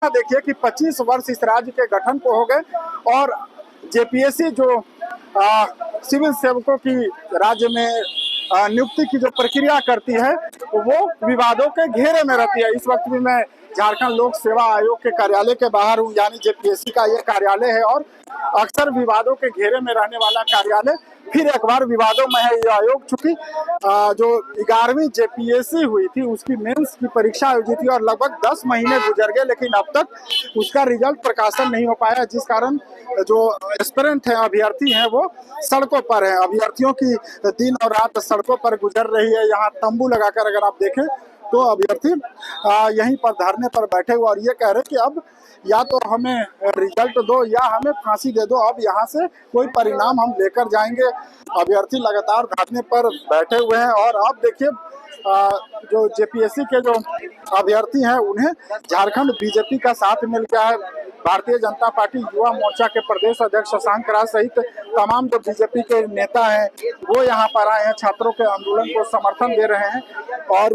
देखिए कि 25 वर्ष इस राज्य के गठन को हो गए और जेपीएससी जो सिविल सेवकों की राज्य में नियुक्ति की जो प्रक्रिया करती है वो विवादों के घेरे में रहती है। इस वक्त भी मैं झारखंड लोक सेवा आयोग के कार्यालय के बाहर हूँ, यानी जेपीएससी का ये कार्यालय है और अक्सर विवादों के घेरे में रहने वाला कार्यालय फिर एक बार विवादों में है ये आयोग। चूंकि जो 11वीं जेपीएससी हुई थी उसकी मेंस की परीक्षा आयोजित थी और लगभग 10 महीने गुजर गए, लेकिन अब तक उसका रिजल्ट प्रकाशन नहीं हो पाया, जिस कारण जो एस्पिरेंट हैं, अभ्यर्थी हैं, वो सड़कों पर हैं। अभ्यर्थियों की दिन और रात सड़कों पर गुजर रही है। यहाँ तंबू लगाकर अगर आप देखें तो अभ्यर्थी यहीं पर धरने पर बैठे हुए और ये कह रहे कि अब या तो हमें रिजल्ट दो या हमें फांसी दे दो, अब यहाँ से कोई परिणाम हम लेकर जाएंगे। अभ्यर्थी लगातार धरने पर बैठे हुए हैं और अब देखिए जो जेपीएससी के जो अभ्यर्थी हैं उन्हें झारखंड बीजेपी का साथ मिल गया है। भारतीय जनता पार्टी युवा मोर्चा के प्रदेश अध्यक्ष शशांक राज सहित तमाम जो बीजेपी के नेता हैं वो यहाँ पर आए हैं, छात्रों के आंदोलन को समर्थन दे रहे हैं। और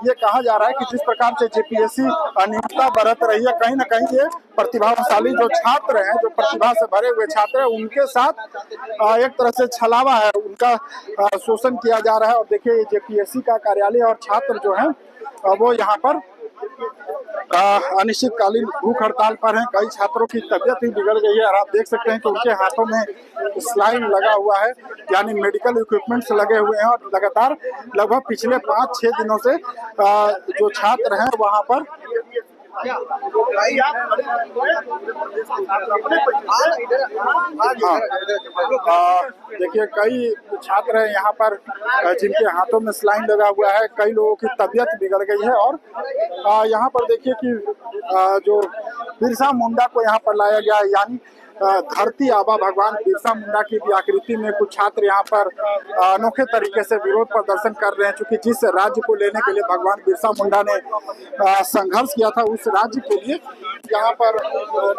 ये कहा जा रहा है कि जिस प्रकार से जेपीएससी अनियमितता बरत रही है, कहीं ना कहीं ये प्रतिभाशाली जो छात्र हैं, जो प्रतिभा से भरे हुए छात्र हैं, उनके साथ एक तरह से छलावा है, उनका शोषण किया जा रहा है। और देखिए जेपीएससी का कार्यालय और छात्र जो हैं वो यहाँ पर अनिश्चितकालीन भूख हड़ताल पर हैं। कई छात्रों की तबीयत भी बिगड़ गई है और आप देख सकते हैं कि उनके हाथों में स्लाइन लगा हुआ है, यानी मेडिकल इक्विपमेंट्स लगे हुए हैं और लगातार लगभग पिछले 5-6 दिनों से जो छात्र हैं वहां पर देखिए कई छात्र हैं यहाँ पर जिनके हाथों में स्लाइन लगा हुआ है, कई लोगों की तबीयत बिगड़ गई है। और यहाँ पर देखिए कि जो बिरसा मुंडा को यहाँ पर लाया गया है, यानी धरती आबा भगवान बिरसा मुंडा की भी आकृति में कुछ छात्र यहाँ पर अनोखे तरीके से विरोध प्रदर्शन कर रहे हैं। चूंकि जिस राज्य को लेने के लिए भगवान बिरसा मुंडा ने संघर्ष किया था, उस राज्य के लिए यहाँ पर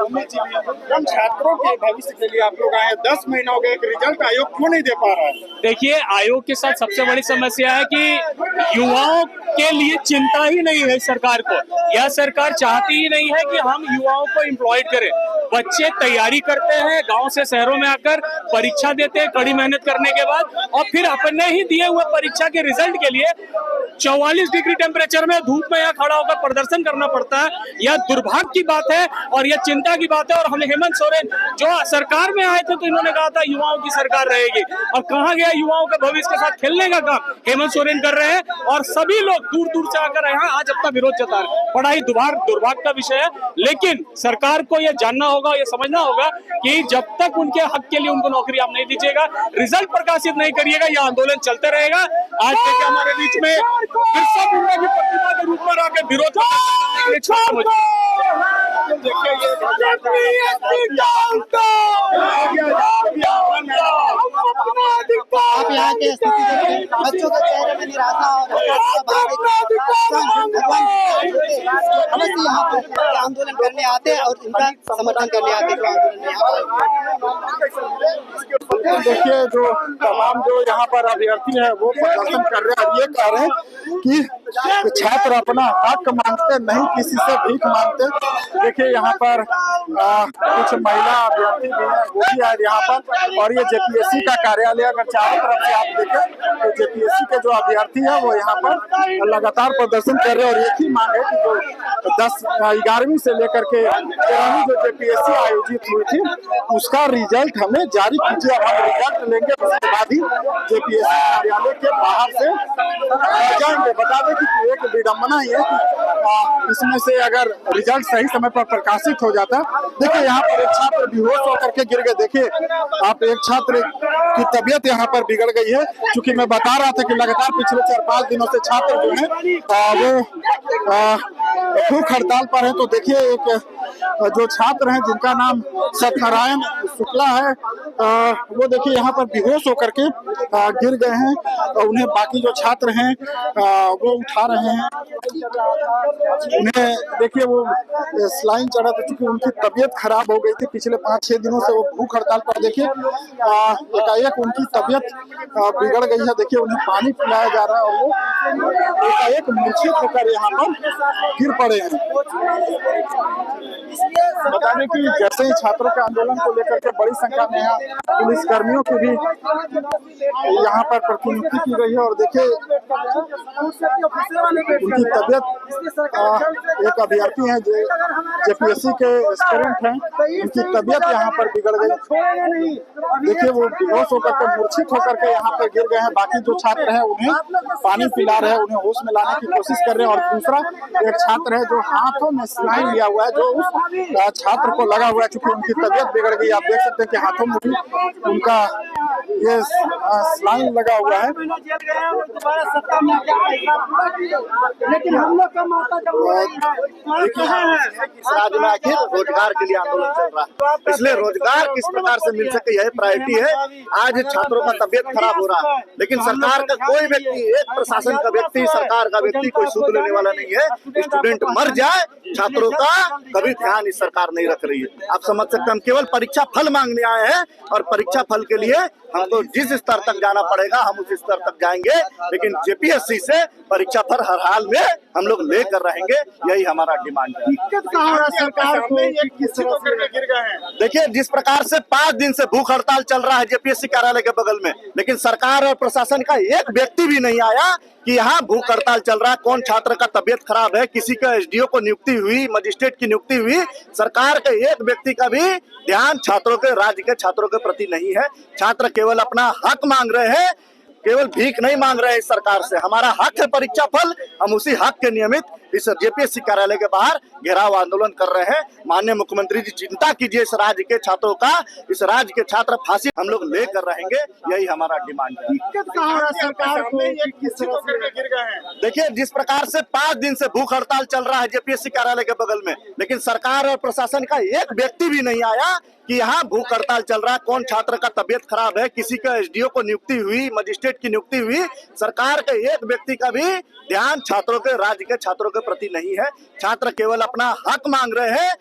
उन छात्रों के भविष्य के लिए आप लोग आए। 10 महीना हो गए, एक रिजल्ट आयोग क्यों नहीं दे पा रहा है? देखिए, आयोग के साथ सबसे बड़ी समस्या है कि युवाओं के लिए चिंता ही नहीं है सरकार को। यह सरकार चाहती ही नहीं है कि हम युवाओं को एम्प्लॉयड करें। बच्चे तैयारी करते हैं, गांव से शहरों में आकर परीक्षा देते हैं कड़ी मेहनत करने के बाद, और फिर अपने ही दिए हुए परीक्षा के रिजल्ट के लिए 44 डिग्री टेम्परेचर में धूप में यहाँ खड़ा होकर प्रदर्शन करना पड़ता है। यह दुर्भाग्य की बात है और यह चिंता की बात है। और हम हेमंत सोरेन जो सरकार में आए थे तो इन्होंने कहा था युवाओं की सरकार रहेगी, और कहाँ गया युवाओं के भविष्य के साथ खेलने का काम हेमंत सोरेन कर रहे हैं। और सभी लोग दूर दूर से आकर यहाँ आज अपना विरोध जता रहे हैं। पढ़ाई दुर्भाग्य का विषय है, लेकिन सरकार को यह जानना होगा, यह समझना होगा कि जब तक उनके हक के लिए उनको नौकरी आप नहीं दीजिएगा, रिजल्ट प्रकाशित नहीं करिएगा, यह आंदोलन चलते रहेगा। आज देखिए हमारे बीच में बिरसा मुंडा की प्रतिमा के रूप में आकर विरोध करने के लिए छात्र आप यहाँ के बच्चों के चेहरे में निराशा अवश्य यहाँ पर आंदोलन करने आते हैं और इनका समर्थन करने आते हैं आंदोलन में। देखिए जो तमाम जो यहाँ पर अभ्यर्थी है वो प्रदर्शन कर रहे हैं और ये कह रहे हैं कि छात्र अपना हक मांगते, नहीं किसी से भीख मांगते। देखिए यहाँ पर कुछ महिला अभ्यर्थी भी हैं, वो भी है यहाँ पर। और ये जेपीएससी का कार्यालय अगर चारों तरफ से आप देखें तो जेपीएससी के जो अभ्यर्थी है वो यहाँ पर लगातार प्रदर्शन कर रहे हैं और एक ही मांग है कि जो 11वीं से लेकर के 13वीं जो जेपीएससी आयोजित हुई थी उसका रिजल्ट हमें जारी कीजिए। अब हम रिजल्ट लेंगे, उसके बाद ही जेपीएससी कार्यालय के बाहर से जाएंगे। बता दें कि एक विडम्बना ये कि इसमें से अगर रिजल्ट सही समय पर प्रकाशित हो जाता, देखिए यहाँ पर एक छात्र बेहोश होकर के गिर गए। देखिए आप, एक छात्र की तबीयत यहाँ पर बिगड़ गई है। क्योंकि मैं बता रहा था कि लगातार पिछले 4-5 दिनों से छात्र जो है वो भूख हड़ताल पर है। तो देखिए एक जो छात्र हैं जिनका नाम सत्यनारायण शुक्ला है, वो देखिए यहाँ पर बेहोश होकर के गिर गए हैं। उन्हें बाकी जो छात्र हैं वो उठा रहे हैं। उन्हें देखिए वो स्लाइन चढ़ा था, क्योंकि उनकी तबीयत खराब हो गई थी। पिछले 5-6 दिनों से वो भूख हड़ताल पर, देखिए एकाएक उनकी तबीयत बिगड़ गई है। देखिए उन्हें पानी पिलाया जा रहा है और वो एकाएक मूर्छित होकर यहाँ पर गिर पड़े हैं। बता दें कि जैसे ही छात्रों के आंदोलन को लेकर के बड़ी संख्या में यहाँ पुलिस कर्मियों की भी यहाँ पर प्रतिनियुक्ति की गई है। और देखिए उनकी तबियत, एक अभ्यर्थी हैं जो जेपीएससी के एस्पिरेंट हैं, उनकी तबियत यहाँ पर बिगड़ गई। देखिए वो बेहोश होकर के, मूर्छित होकर के यहाँ पर गिर गए हैं। बाकी जो छात्र हैं उन्हें पानी पिला रहे हैं, उन्हें होश में लाने की कोशिश कर रहे हैं। और दूसरा एक छात्र है जो हाथों में स्लाइन लिया हुआ है, जो उस छात्र को लगा हुआ है। चूंकि उनकी तबियत बिगड़ गई, आप देख सकते हैं कि हाथों में भी उनका ये स्लाइन लगा हुआ है। लेकिन हम लोग का माता राज्य में आखिर रोजगार के लिए आंदोलन चल रहा है, इसलिए रोजगार किस प्रकार से मिल सके यह प्रायोरिटी है। आज छात्रों का तबियत खराब हो रहा है, लेकिन सरकार का कोई व्यक्ति, एक प्रशासन का व्यक्ति, सरकार का व्यक्ति कोई सूद लेने वाला नहीं है। स्टूडेंट मर जाए, छात्रों का कभी ध्यान इस सरकार नहीं रख रही है। आप समझ सकते हैं, हम केवल परीक्षा फल मांगने आए हैं और परीक्षा फल के लिए हमको जिस स्तर तक जाना पड़ेगा हम उस स्तर तक जाएंगे, लेकिन जेपीएससी से परीक्षा फल हर हाल में हम लोग लेकर रहेंगे, यही हमारा डिमांड है। सरकार को देखिए जिस प्रकार से 5 दिन से भूख हड़ताल चल रहा है जेपीएससी कार्यालय के बगल में, लेकिन सरकार और प्रशासन का एक व्यक्ति भी नहीं आया कि यहाँ भूख हड़ताल चल रहा है, कौन छात्र का तबियत खराब है, किसी का एसडीओ को नियुक्ति हुई, मजिस्ट्रेट की नियुक्ति हुई, सरकार के एक व्यक्ति का भी ध्यान छात्रों के, राज्य के छात्रों के प्रति नहीं है। छात्र केवल अपना हक मांग रहे हैं, केवल भीख नहीं मांग रहे हैं इस सरकार से। हमारा हक है परीक्षा फल, हम उसी हक के नियमित इस जेपीएससी कार्यालय के बाहर घेराव आंदोलन कर रहे हैं। माननीय मुख्यमंत्री जी चिंता कीजिए इस राज्य के छात्रों का, इस राज्य के छात्र फांसी हम लोग लेकर रहेंगे, यही हमारा डिमांड है। सरकार को देखिए जिस प्रकार से 5 दिन से भूख हड़ताल चल रहा है जेपीएससी कार्यालय के बगल में, लेकिन सरकार और प्रशासन का एक व्यक्ति भी नहीं आया कि यहाँ भूख हड़ताल चल रहा है, कौन छात्र का तबियत खराब है, किसी का एसडीओ को नियुक्ति हुई, मजिस्ट्रेट की नियुक्ति हुई, सरकार के एक व्यक्ति का भी ध्यान छात्रों के, राज्य के छात्रों के प्रति नहीं है। छात्र केवल अपना हक मांग रहे हैं,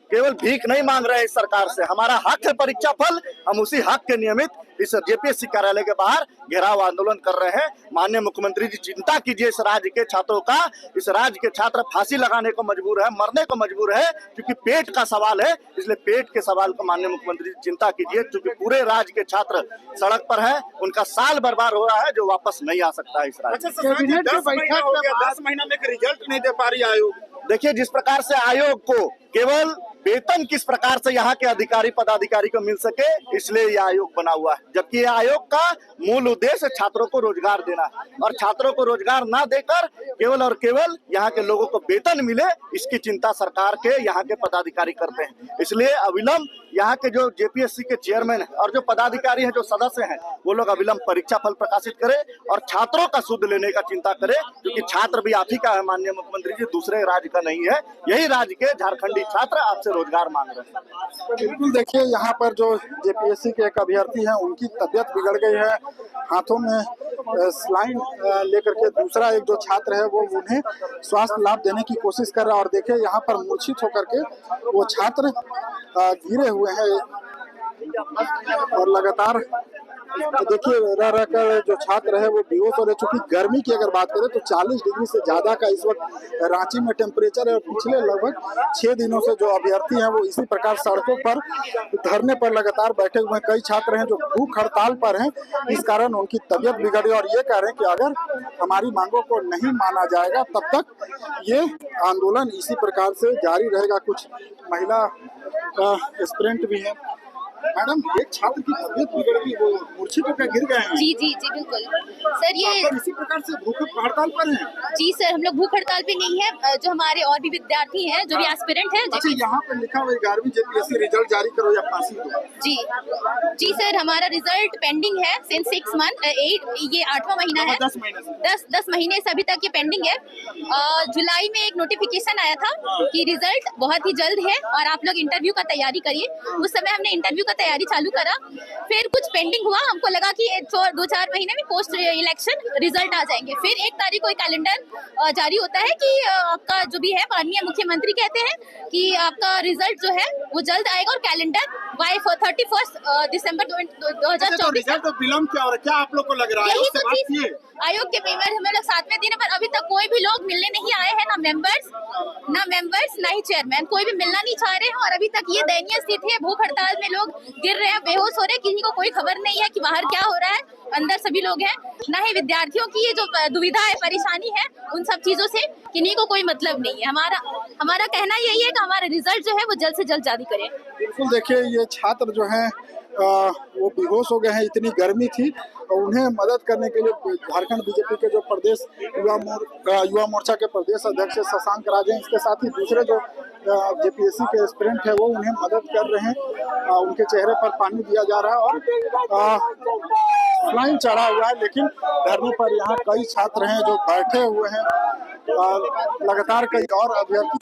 केवल भीख नहीं मांग रहे हैं इस सरकार से। हमारा हक है परीक्षा फल, हम उसी हक के नियमित इस जेपीएससी कार्यालय के बाहर घेराव आंदोलन कर रहे हैं। माननीय मुख्यमंत्री जी चिंता कीजिए इस राज्य के छात्रों का, इस राज्य के छात्र फांसी लगाने को मजबूर है, मरने को मजबूर है, क्योंकि पेट का सवाल है। इसलिए पेट के सवाल को माननीय मुख्यमंत्री जी चिंता कीजिए, क्योंकि पूरे राज्य के छात्र सड़क पर है, उनका साल बर्बाद हो रहा है जो वापस नहीं आ सकता है इस राज्य। 10 महीना में रिजल्ट नहीं दे पा रही आयोग। देखिए जिस प्रकार से आयोग को केवल वेतन किस प्रकार से यहाँ के अधिकारी पदाधिकारी को मिल सके, इसलिए यह आयोग बना हुआ है, जबकि यह आयोग का मूल उद्देश्य छात्रों को रोजगार देना है। और छात्रों को रोजगार ना देकर केवल और केवल यहाँ के लोगों को वेतन मिले, इसकी चिंता सरकार के यहाँ के पदाधिकारी करते हैं। इसलिए अविलंब यहाँ के जो जेपीएससी के चेयरमैन है और जो पदाधिकारी हैं, जो सदस्य हैं, वो लोग अविलंब परीक्षा फल प्रकाशित करें और छात्रों का सुध लेने का चिंता करें, क्योंकि छात्र भी आप ही का है माननीय मुख्यमंत्री जी, दूसरे राज्य का नहीं है। यही राज्य के झारखंडी छात्र आपसे रोजगार मांग रहे हैं। बिल्कुल देखिए यहाँ पर जो जेपीएससी के एक अभ्यर्थी हैं, उनकी तबियत बिगड़ गई है, हाथों में स्लाइन लेकर के दूसरा एक जो छात्र है वो उन्हें स्वास्थ्य लाभ देने की कोशिश कर रहा है। और देखिए यहाँ पर मूर्छित होकर के वो छात्र गिरे हुए हैं और लगातार देखिए रह रहकर जो छात्र है वो बेहोश हो रहे। चूंकि गर्मी की अगर बात करें तो 40 डिग्री से ज्यादा का इस वक्त रांची में टेम्परेचर है। पिछले लगभग 6 दिनों से जो अभ्यर्थी हैं वो इसी प्रकार सड़कों पर धरने पर लगातार बैठे हुए हैं। कई छात्र हैं जो भूख हड़ताल पर हैं, इस कारण उनकी तबियत बिगड़ी और ये कह रहे हैं कि अगर हमारी मांगों को नहीं माना जाएगा तब तक ये आंदोलन इसी प्रकार से जारी रहेगा। कुछ महिला एस्पिरेंट भी है। मैडम, एक छात्र की तबियत बिगड़ गई, वो मूर्छित होकर गिर गए हैं। जी जी जी बिल्कुल सर, ये इसी प्रकार से भूख हड़ताल पर हैं। जी सर, हम लोग भूख हड़ताल पे नहीं है। जो हमारे और भी विद्यार्थी हैं, जो भी एस्पिरेंट हैं। अच्छा, यहाँ पे लिखा हुआ 11वीं जेपीएससी रिजल्ट जारी करो या फांसी दो। जी जी सर, हमारा रिजल्ट पेंडिंग है सिंस 6 मंथ, 8 ये 8वां महीना है। 10 महीने से अभी तक ये पेंडिंग है। जुलाई में एक नोटिफिकेशन आया था कि रिजल्ट बहुत ही जल्द है और आप लोग इंटरव्यू का तैयारी करिए। उस समय हमने इंटरव्यू तैयारी चालू करा, फिर कुछ पेंडिंग हुआ, हमको लगा कि 2-4 महीने में पोस्ट इलेक्शन रिजल्ट आ जाएंगे। फिर 1 तारीख को एक कैलेंडर जारी होता है कि आपका जो भी है, माननीय मुख्यमंत्री कहते हैं कि आपका रिजल्ट जो है वो जल्द आएगा और कैलेंडर बाय 31 दिसंबर 2024 रिजल्ट विलम्ब क्या हो रहा है, क्या आप लोग को लग रहा है? यही उससे तो बात चीज किए? आयोग के मेंबर हमें लोग 7वें दिन है, पर अभी तक कोई भी लोग मिलने नहीं आए हैं, ना मेंबर्स ना ही चेयरमैन, कोई भी मिलना नहीं चाह रहे हैं। और अभी तक ये दयनीय स्थिति है, भूख हड़ताल में लोग गिर रहे हैं, बेहोश हो रहे हैं, किसी को कोई खबर नहीं है कि बाहर क्या हो रहा है, अंदर सभी लोग हैं। ना ही विद्यार्थियों की ये जो दुविधा है, परेशानी है, उन सब चीजों से किन्हीं को कोई मतलब नहीं है। हमारा कहना यही है कि हमारा रिजल्ट जो है वो जल्द से जल्द जारी करें। बिल्कुल, देखिए ये छात्र जो हैं वो बेहोश हो गए हैं, इतनी गर्मी थी, और उन्हें मदद करने के लिए झारखंड बीजेपी के जो प्रदेश युवा मोर्चा के प्रदेश अध्यक्ष शशांक राज हैं, इसके साथ ही दूसरे जो जेपीएससी के एस्पिरेंट है वो उन्हें मदद कर रहे हैं। उनके चेहरे पर पानी दिया जा रहा है और फ्लाइन चढ़ा हुआ है, लेकिन धरने पर यहाँ कई छात्र हैं जो बैठे हुए हैं और लगातार कई और अभ्यर्थी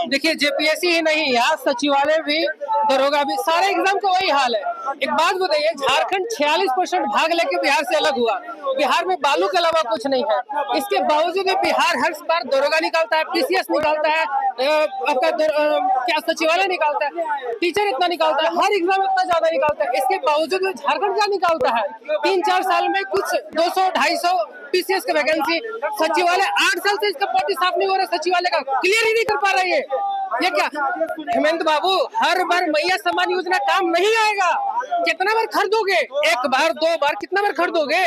देखिए जेपीएससी ही नहीं, यहाँ सचिवालय भी, दरोगा भी, सारे एग्जाम का वही हाल है। एक बात बताइए, झारखंड 46% भाग लेके बिहार से अलग हुआ, बिहार में बालू के अलावा कुछ नहीं है। इसके बावजूद भी बिहार हर बार दरोगा निकालता है, पीसीएस निकालता है, आपका क्या सचिवालय निकालता है, टीचर इतना निकालता है, हर एग्जाम इतना ज्यादा निकालता है। इसके बावजूद भी झारखंड क्या निकालता है? 3-4 साल में कुछ 200-250 पीसीएस का वैकेंसी, सचिवालय 8 साल से इसका पॉटी साफ नहीं हो रहा, सचिवालय का क्लियर ही नहीं कर पा रही है। ये क्या हेमंत बाबू, हर बार मैया सम्मान योजना काम नहीं आएगा। कितना बार खरीदोगे? 1 बार 2 बार, कितना बार खरीदोगे?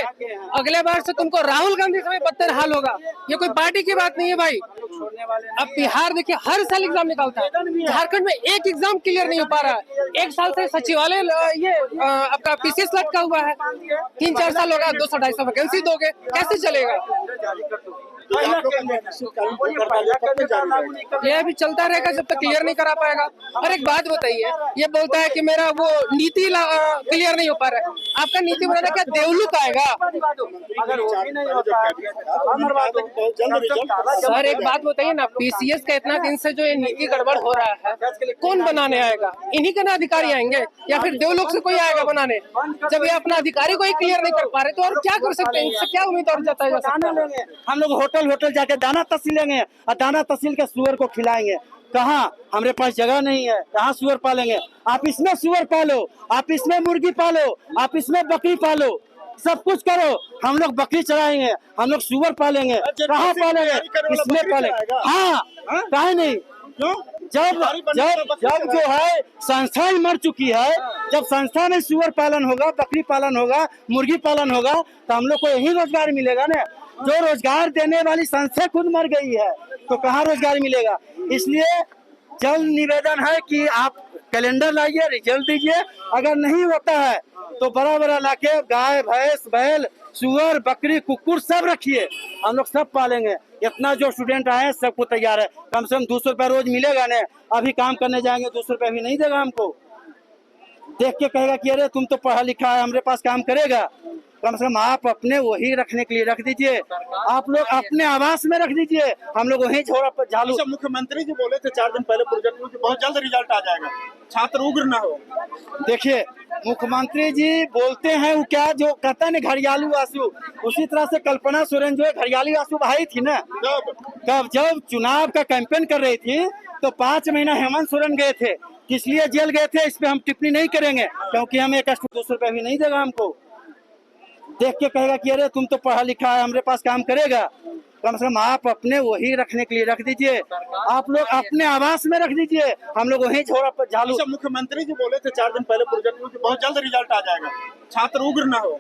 अगले बार से तुमको राहुल गांधी से बदतर हाल होगा। ये कोई पार्टी की बात नहीं है भाई। अब बिहार देखिए हर साल एग्जाम निकालता है, झारखंड में एक एग्जाम क्लियर नहीं हो पा रहा है। 1 साल से सचिवालय ये आपका पीसीएस लटका हुआ है, 3-4 साल होगा, 200-250 वैकेंसी दोगे, कैसे चलेगा? ये अभी चलता रहेगा जब तक क्लियर नहीं करा पाएगा। और एक बात बताइए, ये बोलता है कि मेरा वो नीति क्लियर नहीं हो पा रहा है। आपका नीति बनाना क्या देवलुक आएगा? सर एक बात बताइए ना, पीसीएस का इतना दिन से जो ये नीति गड़बड़ हो रहा है, कौन बनाने आएगा? इन्हीं के ना अधिकारी आएंगे या फिर देवलोक से कोई आएगा बनाने? जब ये अपना अधिकारी को ही क्लियर नहीं कर पा रहे तो और क्या कर सकते हैं? इससे क्या उम्मीद और जताया जा सकता है? हम लोग होटल जाके दाना तहसीलेंगे और दाना तहसील के सुअर को खिलाएंगे। कहाँ? हमारे पास जगह नहीं है, कहाँ सुअर पालेंगे? आप इसमें सुअर पालो, आप इसमें मुर्गी पालो, आप इसमें बकरी पालो, सब कुछ करो। हम लोग बकरी चढ़ाएंगे, हम लोग सुअर पालेंगे, कहाँ पालेंगे? इसमें पालेंगे। हाँ, कहीं नहीं। जब जो है संस्था ही मर चुकी है, जब संस्था में सुअर पालन होगा, बकरी पालन होगा, मुर्गी पालन होगा, तो हम लोग को यही रोजगार मिलेगा ना। जो रोजगार देने वाली संस्था खुद मर गई है तो कहाँ रोजगार मिलेगा? इसलिए जल्द निवेदन है कि आप कैलेंडर लाइए, रिजल्ट दीजिए। अगर नहीं होता है तो बड़ा लाके गाय, भैंस, बैल, सुअर, बकरी, कुकुर सब रखिए, हम लोग सब पालेंगे। इतना जो स्टूडेंट आए हैं सबको तैयार है। कम से कम 200 रुपया रोज मिलेगा ना। अभी काम करने जाएंगे 200 रुपया भी नहीं देगा हमको। देख के कहेगा कि अरे तुम तो पढ़ा लिखा है, हमारे पास काम करेगा। कम से कम आप अपने वही रखने के लिए रख दीजिए, आप लोग अपने आवास में रख दीजिए, हम लोग वही झोड़ा पर झालू। मुख्यमंत्री जी बोले थे 4 दिन पहले प्रोजेक्ट में कि बहुत जल्द रिजल्ट आ जाएगा, छात्र उग्र ना हो। देखिए मुख्यमंत्री जी बोलते हैं वो क्या जो कहता है ना घड़ियालू आंसू, उसी तरह से कल्पना सोरेन जो है घड़ियालू आंसू बहाई थी ना। कब? जब चुनाव का कैंपेन कर रही थी तो 5 महीना हेमंत सोरेन गए थे, किस लिए जेल गए थे इस पे हम टिप्पणी नहीं करेंगे, क्योंकि हमें 200 रुपया भी नहीं देगा हमको। देख के कहेगा कि अरे तुम तो पढ़ा लिखा है, हमारे पास काम करेगा। कम से कम आप अपने वही रखने के लिए रख दीजिए, आप लोग अपने आवास में रख दीजिए, हम लोग वही झोड़ा पर झालू। मुख्यमंत्री जी बोले थे 4 दिन पहले प्रोजेक्ट में कि बहुत जल्द रिजल्ट आ जाएगा, छात्र उग्र ना हो।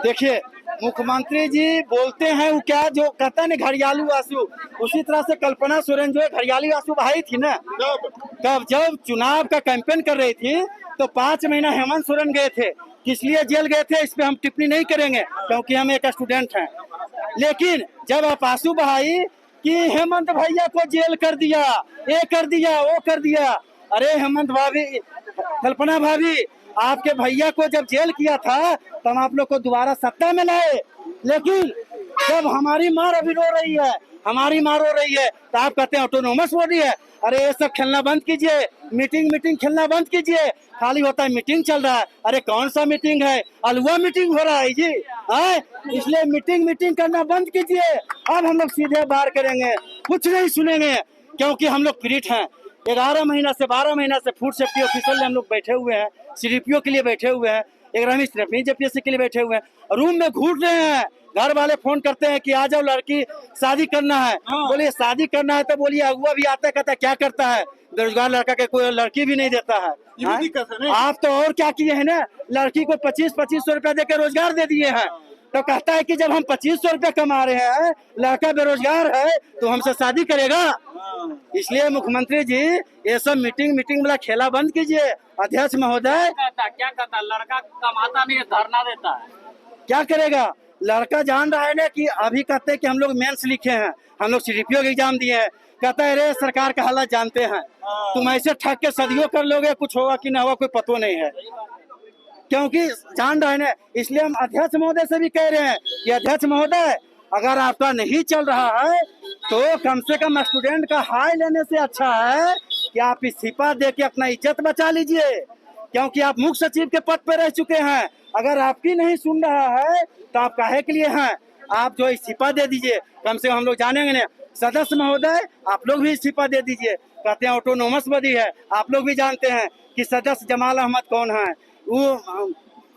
देखिए मुख्यमंत्री जी बोलते हैं वो क्या जो कहता है ना घड़ियालू आंसू, उसी तरह से कल्पना सोरेन जो है घड़ियालू आंसू बहाई थी ना। कब? जब चुनाव का कैंपेन कर रही थी तो 5 महीना हेमंत सोरेन गए थे, किस लिए जेल गए थे इस पे हम टिप्पणी नहीं करेंगे, क्योंकि हम एक स्टूडेंट हैं। लेकिन जब आप आंसू बहाई कि हेमंत भैया को जेल कर दिया, ये कर दिया, वो कर दिया, अरे हेमंत भाभी, कल्पना भाभी, आपके भैया को जब जेल किया था तो हम आप लोग को दोबारा सत्ता में लाए। लेकिन जब हमारी माँ अभी रो रही है, हमारी माँ रो रही है, तो आप कहते हैं ऑटोनोमस बॉडी है। अरे ये सब खेलना बंद कीजिए, मीटिंग खेलना बंद कीजिए। खाली होता है मीटिंग चल रहा है, अरे कौन सा मीटिंग है? अलवा मीटिंग हो रहा है जी, है? इसलिए मीटिंग करना बंद कीजिए। अब हम लोग सीधे बाहर करेंगे, कुछ नहीं सुनेंगे। क्योंकि हम लोग पीड़ित हैं। 11 महीना से 12 महीना से फूड सेफ्टी ऑफिसर हम लोग बैठे हुए हैं, CDPO के लिए बैठे हुए हैं, 11वीं JPSC के लिए बैठे हुए हैं। रूम में घूट रहे हैं, घर वाले फोन करते हैं कि आ जाओ लड़की शादी करना है। बोलिए शादी करना है तो बोलिए अगुआ भी आता है, कहता है क्या करता है, बेरोजगार लड़का के कोई लड़की भी नहीं देता है। आप तो और क्या किए हैं ना, लड़की को 2500 रुपया देकर रोजगार दे दिए हैं। तो कहता है कि जब हम 2500 रुपया कमा रहे हैं, लड़का बेरोजगार है, तो हमसे शादी करेगा। इसलिए मुख्यमंत्री जी ये सब मीटिंग वाला खेला बंद कीजिए। अध्यक्ष महोदय क्या कहता, लड़का कमाता नहीं है, धरना देता है, क्या करेगा? लड़का जान रहा है ना कि अभी कहते हैं कि हम लोग मेंस लिखे हैं, हम लोग CDPO के एग्जाम दिए हैं। कहता है रे सरकार का हालत जानते हैं, तुम ऐसे ठग के सदियों कर लोगे, कुछ होगा कि ना होगा कोई पतो नहीं है, क्योंकि जान रहे हैं। इसलिए हम अध्यक्ष महोदय से भी कह रहे हैं कि अध्यक्ष महोदय अगर आपका नहीं चल रहा है तो कम से कम स्टूडेंट का हाय लेने से अच्छा है कि आप इस्तीफा दे के अपना इज्जत बचा लीजिए, क्योंकि आप मुख्य सचिव के पद पर रह चुके हैं। अगर आपकी नहीं सुन रहा है तो आप काहे के लिए हैं? आप जो इस्तीफा दे दीजिए, कम से कम हम लोग जानेंगे ना। सदस्य महोदय आप लोग भी इस्तीफा दे दीजिए। कहते हैं ऑटोनोमस बॉडी है, आप लोग भी जानते हैं कि सदस्य जमाल अहमद कौन है, वो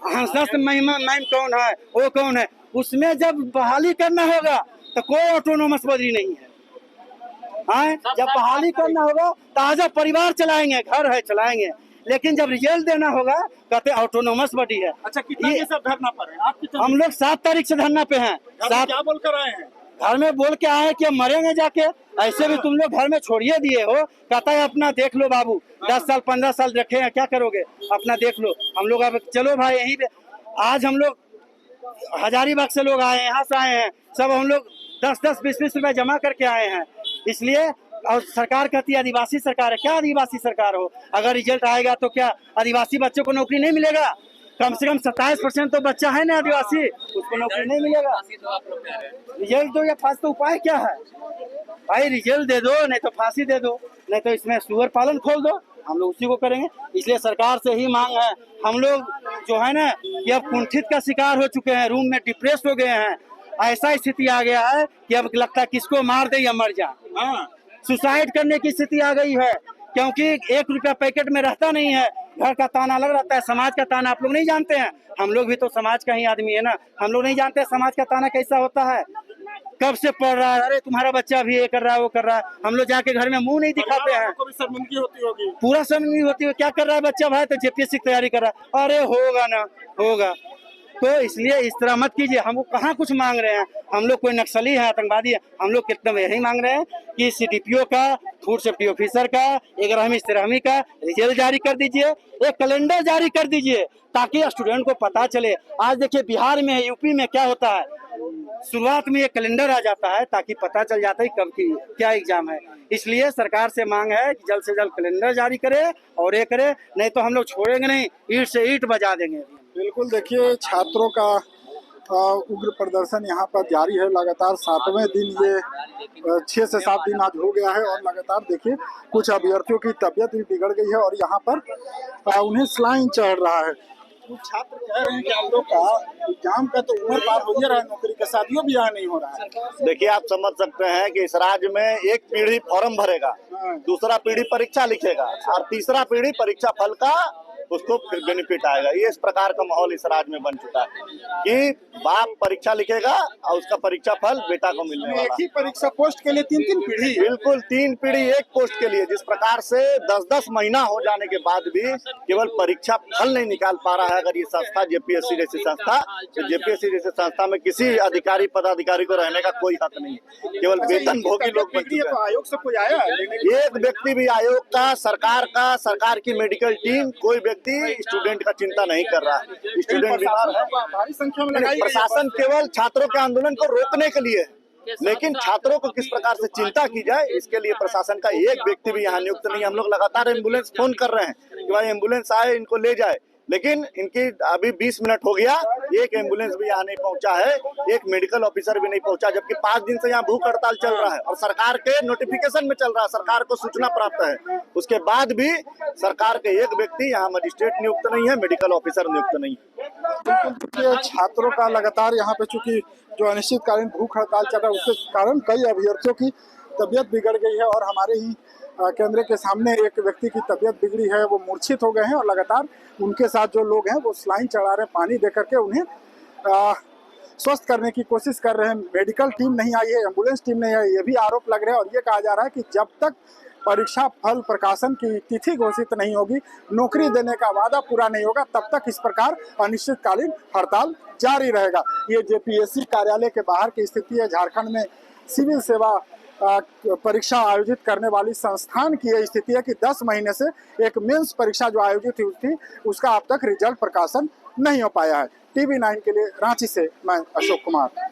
हंसदस्त मैम कौन है, वो कौन है। उसमें जब बहाली करना होगा तो कोई ऑटोनोमस बॉडी नहीं है। जब बहाली करना होगा ताजा परिवार चलाएंगे, घर है चलाएंगे, लेकिन जब रिजल्ट देना होगा कहते ऑटोनोमस बॉडी है। अच्छा, कितना ये सब धरना पर है? आप हम लोग 7 तारीख से धरना पे हैं। क्या बोलकर आए हैं? घर में बोल के आए हैं कि हम मरेंगे जाके, ऐसे भी तुम लोग घर में छोड़िए दिए हो। कहता है अपना देख लो बाबू, 10 साल 15 साल रखे हैं, क्या करोगे, अपना देख लो। हम लोग अब चलो भाई यहीं पे, आज हम लोग हजारीबाग से लोग आए हैं, यहाँ से आए हैं, सब हम लोग 10-10 20-20 रुपए जमा करके आए हैं। इसलिए और सरकार कहती है आदिवासी सरकार है, क्या आदिवासी सरकार हो? अगर रिजल्ट आएगा तो क्या आदिवासी बच्चों को नौकरी नहीं मिलेगा? कम से कम 27% तो बच्चा है ना आदिवासी, उसको नौकरी नहीं मिलेगा। रिजल्ट दो या फांसी, तो उपाय क्या है भाई? रिजल्ट दे दो, नहीं तो फांसी दे दो, नहीं तो इसमें सुअर पालन खोल दो, हम लोग उसी को करेंगे। इसलिए सरकार से ही मांग है। हम लोग जो है ना कि अब कुंठित का शिकार हो चुके हैं, रूम में डिप्रेस हो गए हैं। ऐसा स्थिति आ गया है कि अब लगता है किसको मार दे या मर जाए। सुसाइड करने की स्थिति आ गई है, क्योंकि 1 रुपया पैकेट में रहता नहीं है। घर का ताना अलग रहता है, समाज का ताना आप लोग नहीं जानते हैं। हम लोग भी तो समाज का ही आदमी है ना, हम लोग नहीं जानते समाज का ताना कैसा होता है। कब से पढ़ रहा है, अरे तुम्हारा बच्चा भी ये कर रहा है वो कर रहा है, हम लोग जाके घर में मुंह नहीं दिखाते हैं। शर्मिंदगी होती होगी, पूरा शर्मिंदगी होती है। क्या कर रहा है बच्चा भाई? तो JPSC की तैयारी कर रहा है। अरे होगा ना होगा। तो इसलिए इस तरह मत कीजिए। हम लोग कहाँ कुछ मांग रहे हैं, हम लोग कोई नक्सली है, आतंकवादी है, हम लोग कितना यही मांग रहे हैं कि CDPO का, फूड सेफ्टी ऑफिसर का, 11वीं 13वीं का रिजल्ट जारी कर दीजिए, एक कैलेंडर जारी कर दीजिए, ताकि स्टूडेंट को पता चले। आज देखिए बिहार में, यूपी में क्या होता है, शुरुआत में एक कैलेंडर आ जाता है ताकि पता चल जाता है कब की क्या एग्जाम है। इसलिए सरकार से मांग है कि जल्द से जल्द कैलेंडर जारी करे और ये करे, नहीं तो हम लोग छोड़ेंगे नहीं, ईंट से ईंट बजा देंगे। बिल्कुल, देखिए छात्रों का उग्र प्रदर्शन यहाँ पर जारी है। लगातार 7वें दिन ये 6 से 7 दिन आज हो गया है और लगातार देखिए कुछ अभ्यर्थियों की तबीयत भी बिगड़ गई है और यहाँ पर उन्हें स्लाइन चढ़ रहा है। कुछ छात्र कह रहे हैं कि आप लोग का एग्जाम का तो उम्र पार हो ही रहा है, नौकरी का शादियों भी यहाँ नहीं हो रहा है। देखिए आप समझ सकते हैं कि इस राज्य में एक पीढ़ी फॉर्म भरेगा, दूसरा पीढ़ी परीक्षा लिखेगा और तीसरा पीढ़ी परीक्षा फल का उसको फिर बेनिफिट आएगा। ये इस प्रकार का माहौल इस राज्य में बन चुका है कि बाप परीक्षा लिखेगा और उसका परीक्षा फल बेटा को मिलने वाला। एक ही परीक्षा पोस्ट के लिए 3-3 पीढ़ी, बिल्कुल 3 पीढ़ी एक पोस्ट के लिए। जिस प्रकार से 10-10 महीना हो जाने के बाद भी केवल परीक्षा फल नहीं निकाल पा रहा है अगर ये संस्था JPSC जैसी संस्था, तो JPSC जैसी संस्था में किसी अधिकारी पदाधिकारी को रहने का कोई हक नहीं, केवल वेतन भोगी लोग बन चुके हैं। तो आयोग से कोई आया? एक व्यक्ति भी आयोग का, सरकार की मेडिकल टीम, कोई व्यक्ति स्टूडेंट का चिंता नहीं कर रहा है। स्टूडेंट बीमार है, भारी संख्या में लगाई। प्रशासन केवल छात्रों के आंदोलन को रोकने के लिए, लेकिन छात्रों को किस प्रकार से चिंता की जाए इसके लिए प्रशासन का एक व्यक्ति भी यहाँ नियुक्त नहीं। हम लोग लगातार एम्बुलेंस फोन कर रहे हैं कि भाई एम्बुलेंस आए, इनको ले जाए, लेकिन इनकी अभी 20 मिनट हो गया, एक एम्बुलेंस भी यहाँ नहीं पहुंचा है, एक मेडिकल ऑफिसर भी नहीं पहुंचा, जबकि 5 दिन से यहाँ भूख हड़ताल चल रहा है और सरकार के नोटिफिकेशन में चल रहा है, सरकार को सूचना प्राप्त है। उसके बाद भी सरकार के एक व्यक्ति यहाँ मजिस्ट्रेट नियुक्त नहीं है, मेडिकल ऑफिसर नियुक्त नहीं है। छात्रों का लगातार यहाँ पे चूंकि जो अनिश्चितकालीन भूख हड़ताल चल रहा है उसके कारण कई अभ्यर्थियों की तबीयत बिगड़ गई है और हमारे ही कैमरे के सामने एक व्यक्ति की तबीयत बिगड़ी है, वो मूर्छित हो गए हैं और लगातार उनके साथ जो लोग हैं वो स्लाइन चढ़ा रहे हैं पानी दे करके उन्हें स्वस्थ करने की कोशिश कर रहे हैं। मेडिकल टीम नहीं आई है, एम्बुलेंस टीम नहीं आई, ये भी आरोप लग रहे हैं और ये कहा जा रहा है कि जब तक परीक्षा फल प्रकाशन की तिथि घोषित नहीं होगी, नौकरी देने का वादा पूरा नहीं होगा, तब तक इस प्रकार अनिश्चितकालीन हड़ताल जारी रहेगा। ये जेपीएससी कार्यालय के बाहर की स्थिति है। झारखंड में सिविल सेवा परीक्षा आयोजित करने वाली संस्थान की यह स्थिति है कि 10 महीने से एक मेंस परीक्षा जो आयोजित हुई थी उसका अब तक रिजल्ट प्रकाशन नहीं हो पाया है। टीवी 9 के लिए रांची से मैं अशोक कुमार।